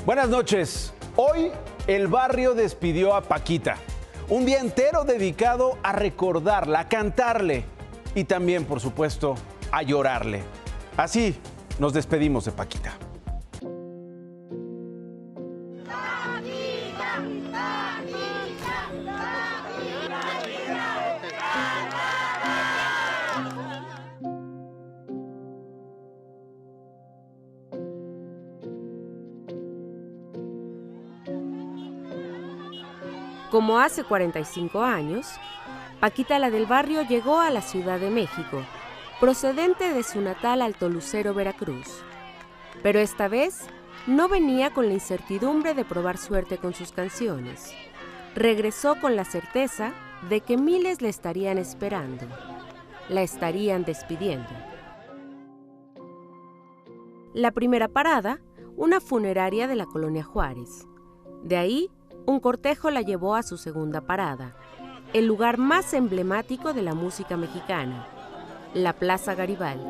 Buenas noches. Hoy el barrio despidió a Paquita. Un día entero dedicado a recordarla, a cantarle y también, por supuesto, a llorarle. Así nos despedimos de Paquita. Como hace 45 años, Paquita la del Barrio llegó a la Ciudad de México, procedente de su natal Alto Lucero, Veracruz. Pero esta vez no venía con la incertidumbre de probar suerte con sus canciones. Regresó con la certeza de que miles la estarían esperando, la estarían despidiendo. La primera parada, una funeraria de la Colonia Juárez. De ahí, un cortejo la llevó a su segunda parada, el lugar más emblemático de la música mexicana, la Plaza Garibaldi.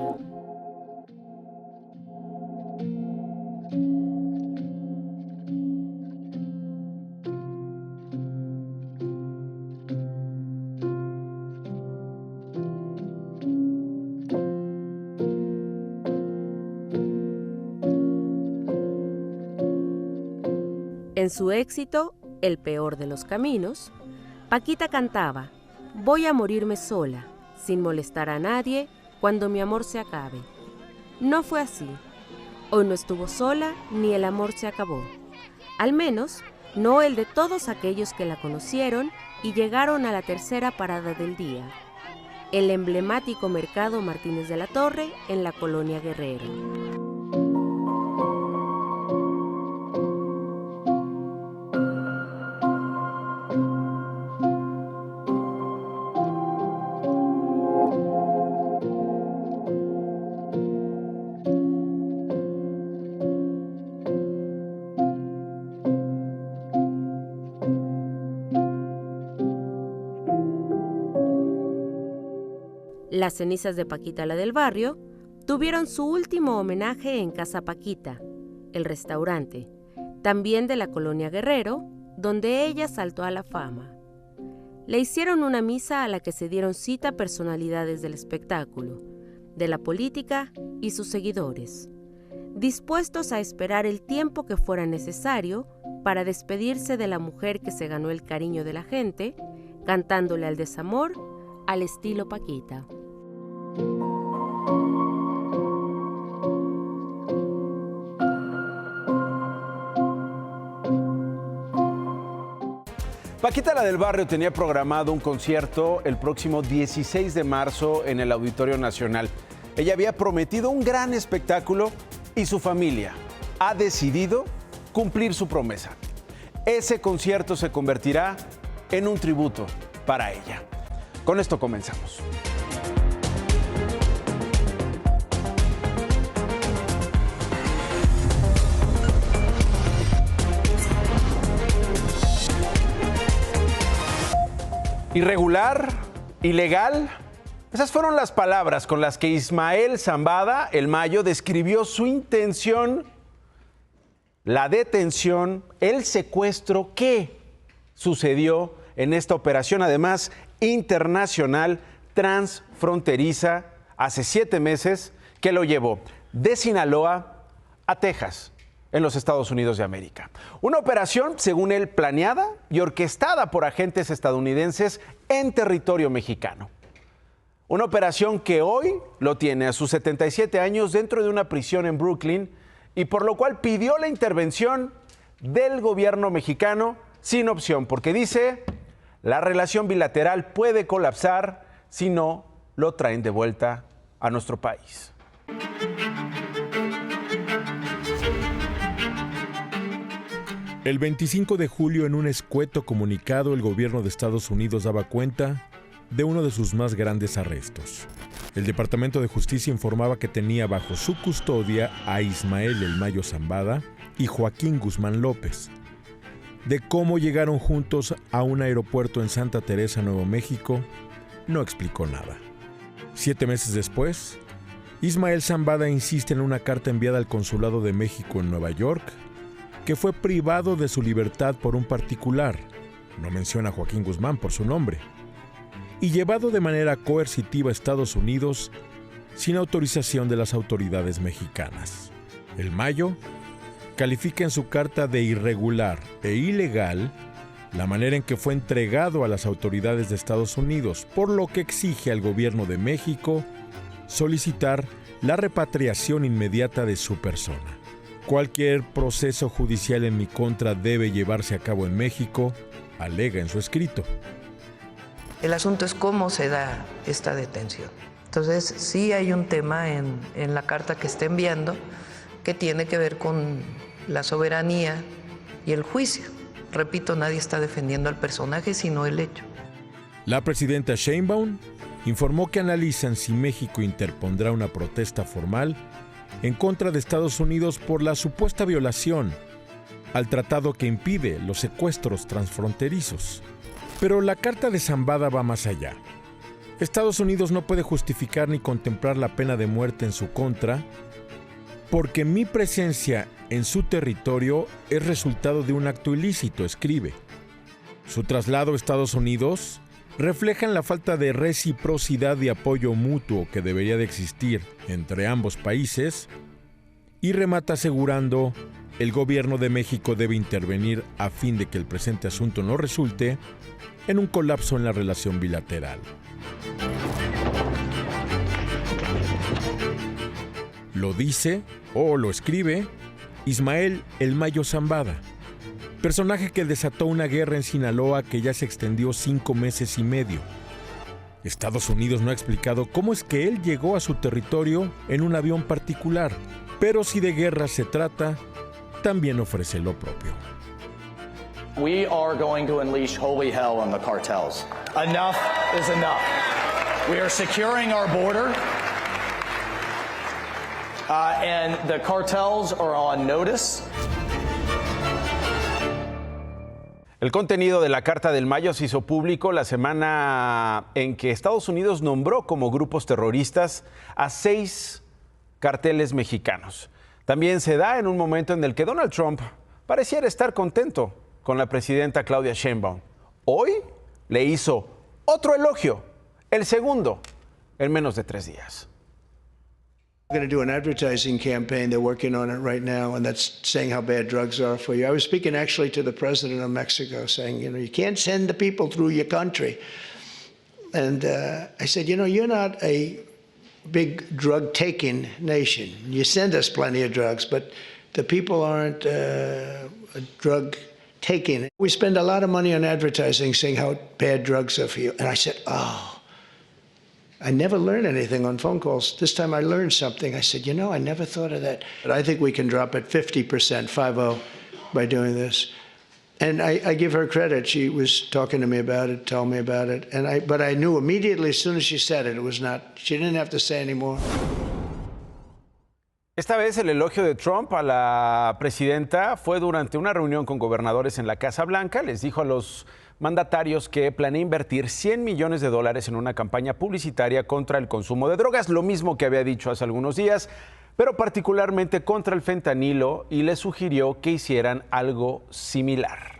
En su éxito, El peor de los caminos, Paquita cantaba: voy a morirme sola, sin molestar a nadie, cuando mi amor se acabe. No fue así. Hoy no estuvo sola, ni el amor se acabó. Al menos, no el de todos aquellos que la conocieron y llegaron a la tercera parada del día, el emblemático Mercado Martínez de la Torre en la Colonia Guerrero. Las cenizas de Paquita la del Barrio tuvieron su último homenaje en Casa Paquita, el restaurante, también de la Colonia Guerrero, donde ella saltó a la fama. Le hicieron una misa a la que se dieron cita personalidades del espectáculo, de la política y sus seguidores, dispuestos a esperar el tiempo que fuera necesario para despedirse de la mujer que se ganó el cariño de la gente, cantándole al desamor al estilo Paquita. Paquita la del Barrio tenía programado un concierto el próximo 16 de marzo en el Auditorio Nacional. Ella había prometido un gran espectáculo y su familia ha decidido cumplir su promesa. Ese concierto se convertirá en un tributo para ella. Con esto comenzamos. Irregular, ilegal, esas fueron las palabras con las que Ismael Zambada, el Mayo, describió su intención, la detención, el secuestro que sucedió en esta operación, además internacional, transfronteriza, hace 7 meses, que lo llevó de Sinaloa a Texas, en los Estados Unidos de América. Una operación, según él, planeada y orquestada por agentes estadounidenses en territorio mexicano. Una operación que hoy lo tiene a sus 77 años dentro de una prisión en Brooklyn y por lo cual pidió la intervención del gobierno mexicano sin opción, porque dice, la relación bilateral puede colapsar si no lo traen de vuelta a nuestro país. El 25 de julio, en un escueto comunicado, el gobierno de Estados Unidos daba cuenta de uno de sus más grandes arrestos. El Departamento de Justicia informaba que tenía bajo su custodia a Ismael El Mayo Zambada y Joaquín Guzmán López. De cómo llegaron juntos a un aeropuerto en Santa Teresa, Nuevo México, no explicó nada. 7 meses después, Ismael Zambada insiste en una carta enviada al Consulado de México en Nueva York que fue privado de su libertad por un particular, no menciona a Joaquín Guzmán por su nombre, y llevado de manera coercitiva a Estados Unidos sin autorización de las autoridades mexicanas. El Mayo califica en su carta de irregular e ilegal la manera en que fue entregado a las autoridades de Estados Unidos, por lo que exige al gobierno de México solicitar la repatriación inmediata de su persona. Cualquier proceso judicial en mi contra debe llevarse a cabo en México, alega en su escrito. El asunto es cómo se da esta detención. Entonces, sí hay un tema en la carta que está enviando que tiene que ver con la soberanía y el juicio. Repito, nadie está defendiendo al personaje, sino el hecho. La presidenta Sheinbaum informó que analizan si México interpondrá una protesta formal en contra de Estados Unidos por la supuesta violación al tratado que impide los secuestros transfronterizos. Pero la carta de Zambada va más allá. Estados Unidos no puede justificar ni contemplar la pena de muerte en su contra porque mi presencia en su territorio es resultado de un acto ilícito, escribe. Su traslado a Estados Unidos refleja la falta de reciprocidad y apoyo mutuo que debería de existir entre ambos países y remata asegurando el gobierno de México debe intervenir a fin de que el presente asunto no resulte en un colapso en la relación bilateral. Lo dice o lo escribe Ismael El Mayo Zambada, personaje que desató una guerra en Sinaloa que ya se extendió 5 meses y medio. Estados Unidos no ha explicado cómo es que él llegó a su territorio en un avión particular, pero si de guerra se trata, también ofrece lo propio. We are going to unleash holy hell on the cartels. Enough is enough. We are securing our border, and the cartels are on notice. El contenido de la Carta del Mayo se hizo público la semana en que Estados Unidos nombró como grupos terroristas a 6 carteles mexicanos. También se da en un momento en el que Donald Trump pareciera estar contento con la presidenta Claudia Sheinbaum. Hoy le hizo otro elogio, el segundo, en menos de 3 días. We're going to do an advertising campaign. They're working on it right now, and that's saying how bad drugs are for you. I was speaking actually to the president of Mexico, saying, you can't send the people through your country. And I said, you're not a big drug-taking nation. You send us plenty of drugs, but the people aren't drug-taking. We spend a lot of money on advertising saying how bad drugs are for you. And I said, I never learn anything on phone calls. This time I learned something. I said, I never thought of that. But I think we can drop it 50%, 50, by doing this. And I give her credit. She was talking to me about it, telling me about it. But I knew immediately as soon as she said it, she didn't have to say anymore. Esta vez el elogio de Trump a la presidenta fue durante una reunión con gobernadores en la Casa Blanca. Les dijo a los mandatarios que planea invertir $100 millones en una campaña publicitaria contra el consumo de drogas, lo mismo que había dicho hace algunos días, pero particularmente contra el fentanilo, y les sugirió que hicieran algo similar.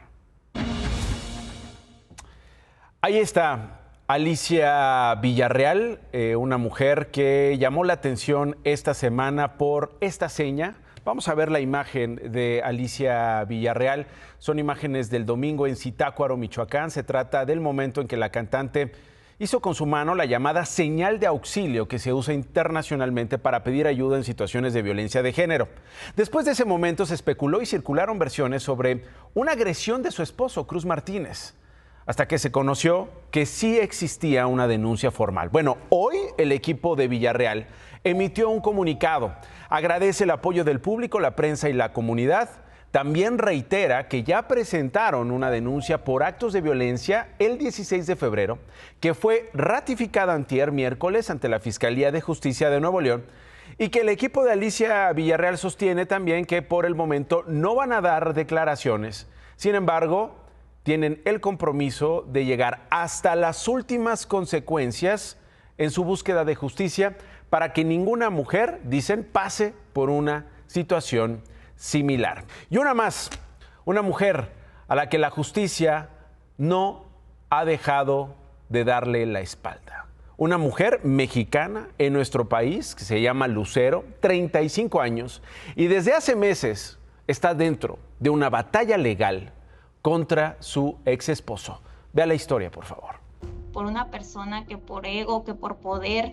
Ahí está Alicia Villarreal, una mujer que llamó la atención esta semana por esta seña. Vamos a ver la imagen de Alicia Villarreal. Son imágenes del domingo en Zitácuaro, Michoacán. Se trata del momento en que la cantante hizo con su mano la llamada señal de auxilio que se usa internacionalmente para pedir ayuda en situaciones de violencia de género. Después de ese momento se especuló y circularon versiones sobre una agresión de su esposo, Cruz Martínez, hasta que se conoció que sí existía una denuncia formal. Bueno, hoy el equipo de Villarreal emitió un comunicado. Agradece el apoyo del público, la prensa y la comunidad. También reitera que ya presentaron una denuncia por actos de violencia el 16 de febrero, que fue ratificada antier miércoles ante la Fiscalía de Justicia de Nuevo León, y que el equipo de Alicia Villarreal sostiene también que por el momento no van a dar declaraciones. Sin embargo, tienen el compromiso de llegar hasta las últimas consecuencias en su búsqueda de justicia para que ninguna mujer, dicen, pase por una situación similar. Y una más, una mujer a la que la justicia no ha dejado de darle la espalda. Una mujer mexicana en nuestro país que se llama Lucero, 35 años, y desde hace meses está dentro de una batalla legal contra su ex esposo. Vea la historia, por favor. Por una persona que por ego, que por poder,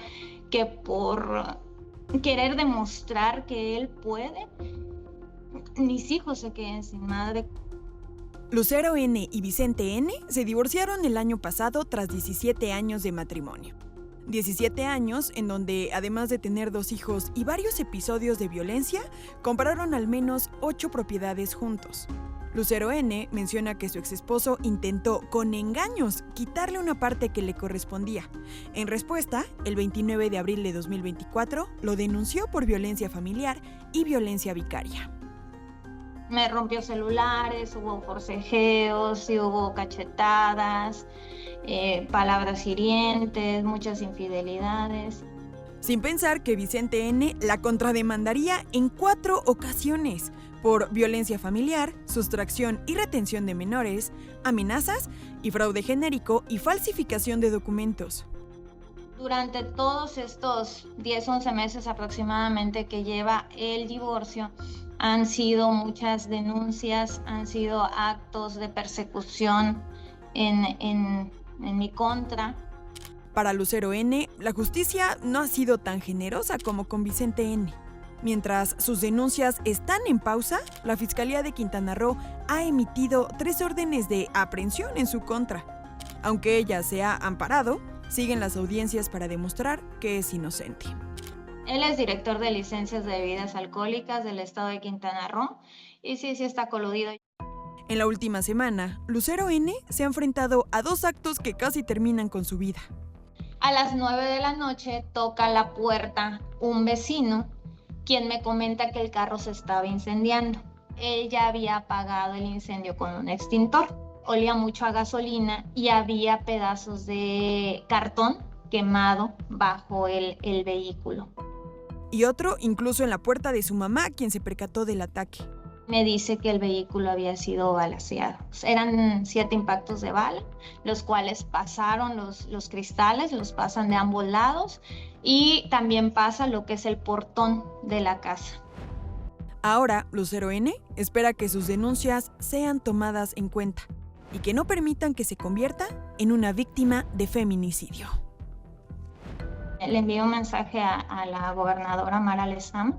que por querer demostrar que él puede, mis hijos se queden sin madre. Lucero N. y Vicente N. se divorciaron el año pasado tras 17 años de matrimonio. 17 años en donde, además de tener 2 hijos y varios episodios de violencia, compraron al menos 8 propiedades juntos. Lucero N. menciona que su exesposo intentó, con engaños, quitarle una parte que le correspondía. En respuesta, el 29 de abril de 2024, lo denunció por violencia familiar y violencia vicaria. Me rompió celulares, hubo forcejeos, y hubo cachetadas, palabras hirientes, muchas infidelidades. Sin pensar que Vicente N. la contrademandaría en 4 ocasiones por violencia familiar, sustracción y retención de menores, amenazas y fraude genérico y falsificación de documentos. Durante todos estos 10-11 meses aproximadamente que lleva el divorcio, han sido muchas denuncias, han sido actos de persecución en mi contra. Para Lucero N., la justicia no ha sido tan generosa como con Vicente N. Mientras sus denuncias están en pausa, la Fiscalía de Quintana Roo ha emitido 3 órdenes de aprehensión en su contra. Aunque ella se ha amparado, siguen las audiencias para demostrar que es inocente. Él es director de licencias de bebidas alcohólicas del estado de Quintana Roo y sí está coludido. En la última semana, Lucero N. se ha enfrentado a 2 actos que casi terminan con su vida. A las 9 de la noche toca la puerta un vecino, quien me comenta que el carro se estaba incendiando. Él ya había apagado el incendio con un extintor. Olía mucho a gasolina y había pedazos de cartón quemado bajo el vehículo. Y otro incluso en la puerta de su mamá, quien se percató del ataque. Me dice que el vehículo había sido balaceado. Eran 7 impactos de bala, los cuales pasaron los cristales, los pasan de ambos lados y también pasa lo que es el portón de la casa. Ahora, Lucero N. espera que sus denuncias sean tomadas en cuenta y que no permitan que se convierta en una víctima de feminicidio. Le envío un mensaje a la gobernadora Mara Lezama,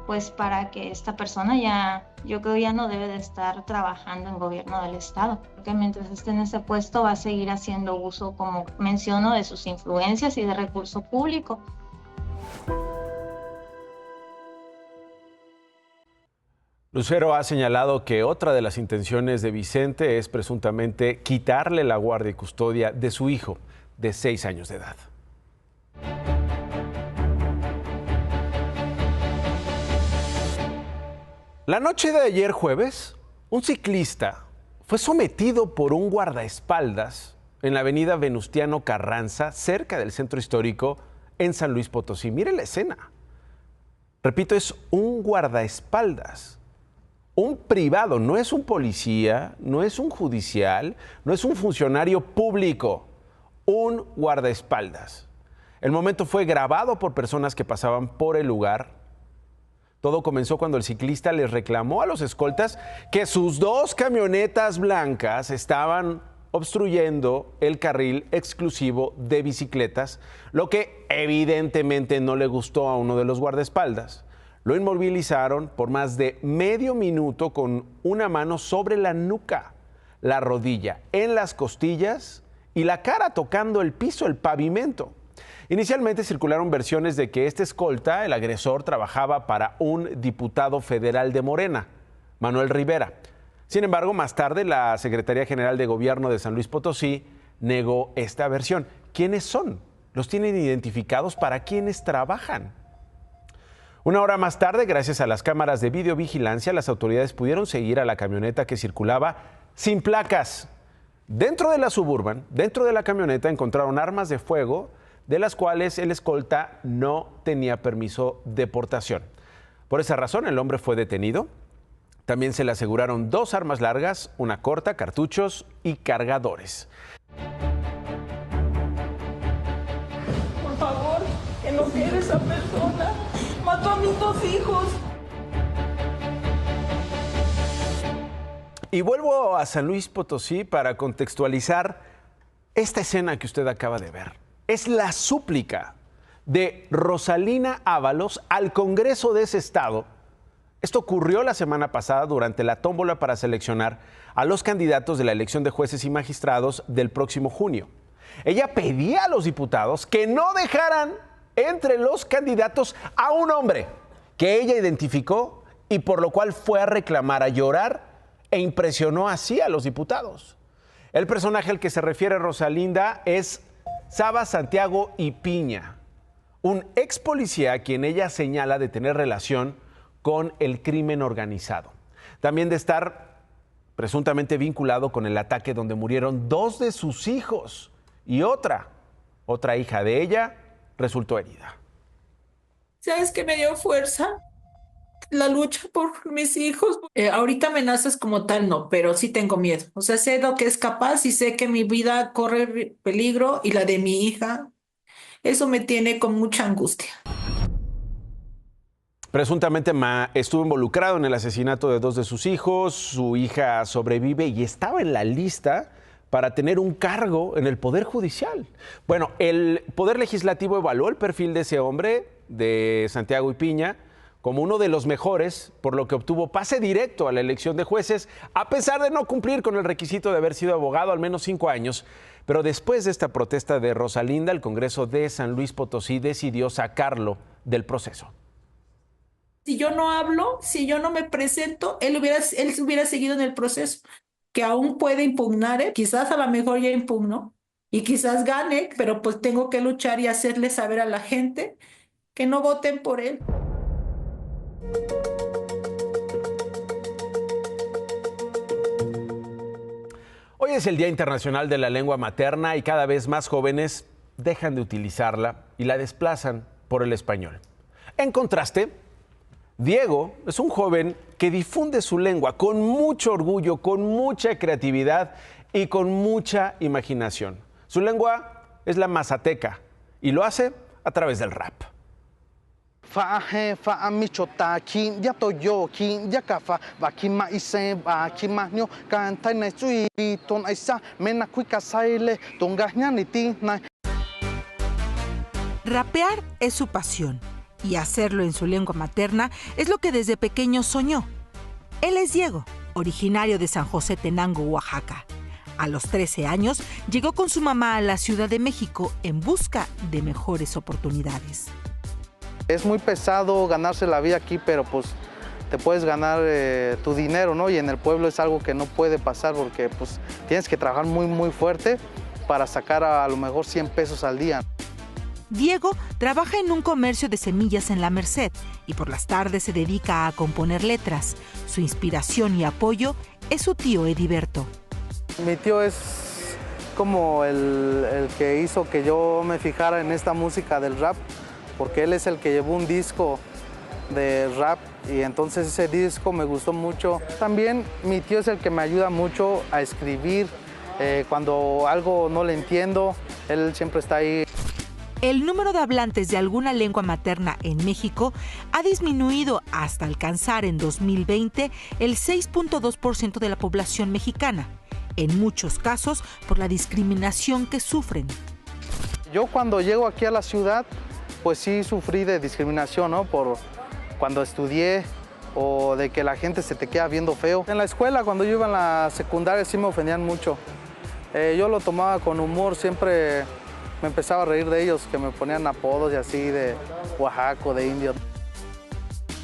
pues para que esta persona yo creo ya no debe de estar trabajando en gobierno del estado, porque mientras esté en ese puesto va a seguir haciendo uso, como menciono, de sus influencias y de recurso público. Lucero ha señalado que otra de las intenciones de Vicente es presuntamente quitarle la guardia y custodia de su hijo de 6 años de edad. La noche de ayer jueves, un ciclista fue sometido por un guardaespaldas en la avenida Venustiano Carranza, cerca del centro histórico en San Luis Potosí. Mire la escena. Repito, es un guardaespaldas, un privado, no es un policía, no es un judicial, no es un funcionario público, un guardaespaldas. El momento fue grabado por personas que pasaban por el lugar. Todo comenzó cuando el ciclista les reclamó a los escoltas que sus 2 camionetas blancas estaban obstruyendo el carril exclusivo de bicicletas, lo que evidentemente no le gustó a uno de los guardaespaldas. Lo inmovilizaron por más de medio minuto con una mano sobre la nuca, la rodilla, en las costillas y la cara tocando el piso, el pavimento. Inicialmente circularon versiones de que este escolta, el agresor, trabajaba para un diputado federal de Morena, Manuel Rivera. Sin embargo, más tarde la Secretaría General de Gobierno de San Luis Potosí negó esta versión. ¿Quiénes son? ¿Los tienen identificados? ¿Para quiénes trabajan? Una hora más tarde, gracias a las cámaras de videovigilancia, las autoridades pudieron seguir a la camioneta que circulaba sin placas. Dentro de la Suburban, dentro de la camioneta, encontraron armas de fuego, de las cuales el escolta no tenía permiso de portación. Por esa razón, el hombre fue detenido También se le aseguraron 2 armas largas, una corta, cartuchos y cargadores. Por favor, que no quede esa persona. Mató a mis 2 hijos. Y vuelvo a San Luis Potosí para contextualizar esta escena que usted acaba de ver. Es la súplica de Rosalina Ábalos al Congreso de ese estado. Esto ocurrió la semana pasada durante la tómbola para seleccionar a los candidatos de la elección de jueces y magistrados del próximo junio. Ella pedía a los diputados que no dejaran entre los candidatos a un hombre que ella identificó y por lo cual fue a reclamar, a llorar e impresionó así a los diputados. El personaje al que se refiere Rosalinda es Saba Santiago y Piña, un ex policía a quien ella señala de tener relación con el crimen organizado. También de estar presuntamente vinculado con el ataque donde murieron 2 de sus hijos y otra hija de ella resultó herida. ¿Sabes qué me dio fuerza? La lucha por mis hijos. Ahorita amenazas como tal no, pero sí tengo miedo. O sea, sé lo que es capaz y sé que mi vida corre peligro y la de mi hija. Eso me tiene con mucha angustia. Presuntamente estuvo involucrado en el asesinato de 2 de sus hijos, su hija sobrevive y estaba en la lista para tener un cargo en el Poder Judicial. Bueno, el Poder Legislativo evaluó el perfil de ese hombre, de Santiago y Piña, como uno de los mejores, por lo que obtuvo pase directo a la elección de jueces, a pesar de no cumplir con el requisito de haber sido abogado al menos 5 años. Pero después de esta protesta de Rosalinda, el Congreso de San Luis Potosí decidió sacarlo del proceso. Si yo no hablo, si yo no me presento, él hubiera seguido en el proceso, que aún puede impugnar, quizás a lo mejor ya impugnó y quizás gane, pero pues tengo que luchar y hacerle saber a la gente que no voten por él. Hoy es el Día Internacional de la Lengua Materna y cada vez más jóvenes dejan de utilizarla y la desplazan por el español. En contraste, Diego es un joven que difunde su lengua con mucho orgullo, con mucha creatividad y con mucha imaginación. Su lengua es la mazateca y lo hace a través del rap. Rapear es su pasión y hacerlo en su lengua materna es lo que desde pequeño soñó. Él es Diego, originario de San José Tenango, Oaxaca. A los 13 años llegó con su mamá a la Ciudad de México en busca de mejores oportunidades. Es muy pesado ganarse la vida aquí, pero pues te puedes ganar tu dinero, ¿no? Y en el pueblo es algo que no puede pasar porque pues tienes que trabajar muy fuerte para sacar a lo mejor 100 pesos al día. Diego trabaja en un comercio de semillas en La Merced y por las tardes se dedica a componer letras. Su inspiración y apoyo es su tío Ediberto. Mi tío es como el que hizo que yo me fijara en esta música del rap, porque él es el que llevó un disco de rap y entonces ese disco me gustó mucho. También mi tío es el que me ayuda mucho a escribir. Cuando algo no le entiendo, él siempre está ahí. El número de hablantes de alguna lengua materna en México ha disminuido hasta alcanzar en 2020 el 6.2% de la población mexicana, en muchos casos por la discriminación que sufren. Yo cuando llego aquí a la ciudad, pues sí sufrí de discriminación, ¿no? Por cuando estudié o de que la gente se te queda viendo feo. En la escuela, cuando yo iba en la secundaria, sí me ofendían mucho. Yo lo tomaba con humor, siempre me empezaba a reír de ellos, que me ponían apodos y así de Oaxaco, de indio.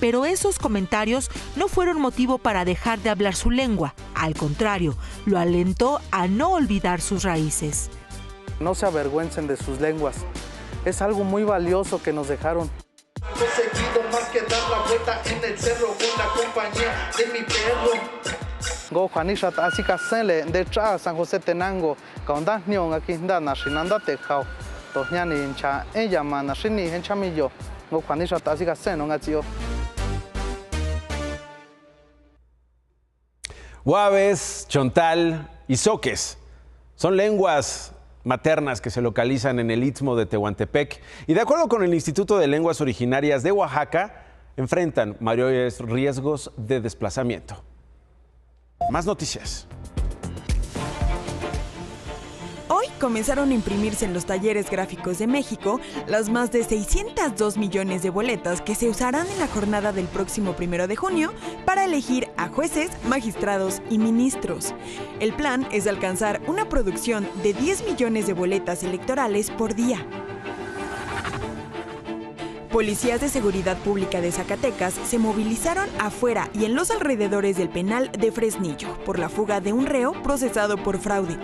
Pero esos comentarios no fueron motivo para dejar de hablar su lengua. Al contrario, lo alentó a no olvidar sus raíces. No se avergüencen de sus lenguas. Es algo muy valioso que nos dejaron. Conseguido más que dar la vuelta en el cerro con la compañía de mi perro. Go Juanisha así casele de San José Tenango, caonda nion aquí nda nashinanda te cao. Toñani hincha ella mana shini henchamillo. Go Juanisha así caseno ngachio. Guaves, chontal y zoques son lenguas maternas que se localizan en el istmo de Tehuantepec y, de acuerdo con el Instituto de Lenguas Originarias de Oaxaca, enfrentan mayores riesgos de desplazamiento. Más noticias. Hoy comenzaron a imprimirse en los talleres gráficos de México las más de 602 millones de boletas que se usarán en la jornada del próximo 1 de junio para elegir a jueces, magistrados y ministros. El plan es alcanzar una producción de 10 millones de boletas electorales por día. Policías de Seguridad Pública de Zacatecas se movilizaron afuera y en los alrededores del penal de Fresnillo por la fuga de un reo procesado por fraude.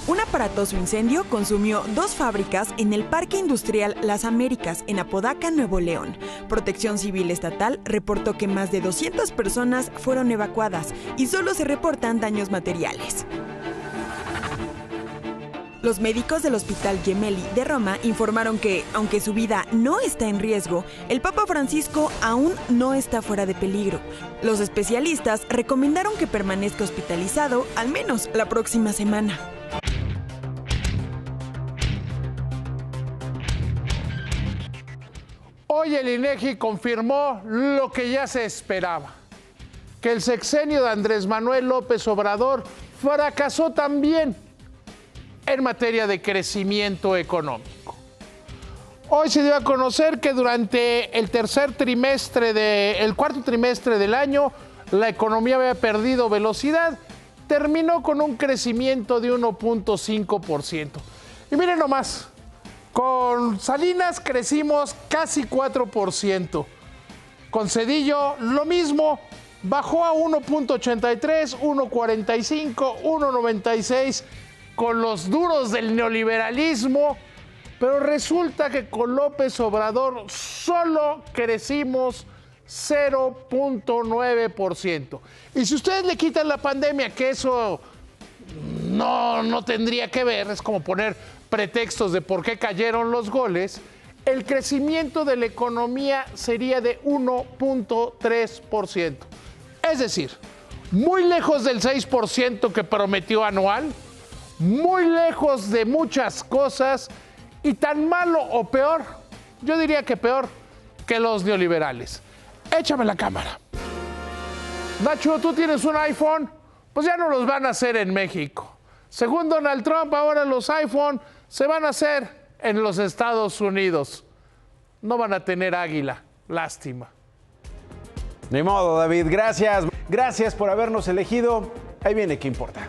Un aparatoso incendio consumió 2 fábricas en el Parque Industrial Las Américas, en Apodaca, Nuevo León. Protección Civil Estatal reportó que más de 200 personas fueron evacuadas y solo se reportan daños materiales. Los médicos del Hospital Gemelli de Roma informaron que, aunque su vida no está en riesgo, el Papa Francisco aún no está fuera de peligro. Los especialistas recomendaron que permanezca hospitalizado al menos la próxima semana. Hoy el INEGI confirmó lo que ya se esperaba, que el sexenio de Andrés Manuel López Obrador fracasó también en materia de crecimiento económico. Hoy se dio a conocer que durante el cuarto trimestre del año, la economía había perdido velocidad, terminó con un crecimiento de 1.5%. Y miren nomás, con Salinas crecimos casi 4%. Con Zedillo lo mismo, bajó a 1.83, 1.45, 1.96 con los duros del neoliberalismo, pero resulta que con López Obrador solo crecimos 0.9%. Y si ustedes le quitan la pandemia, que eso no tendría que ver, es como poner pretextos de por qué cayeron los goles, el crecimiento de la economía sería de 1.3%. Es decir, muy lejos del 6% que prometió anual, muy lejos de muchas cosas y tan malo o peor, yo diría que peor que los neoliberales. Échame la cámara. Nacho, ¿tú tienes un iPhone? Pues ya no los van a hacer en México. Según Donald Trump, ahora los iPhone se van a hacer en los Estados Unidos. No van a tener águila. Lástima. Ni modo, David. Gracias. Gracias por habernos elegido. Ahí viene ¿Qué importa?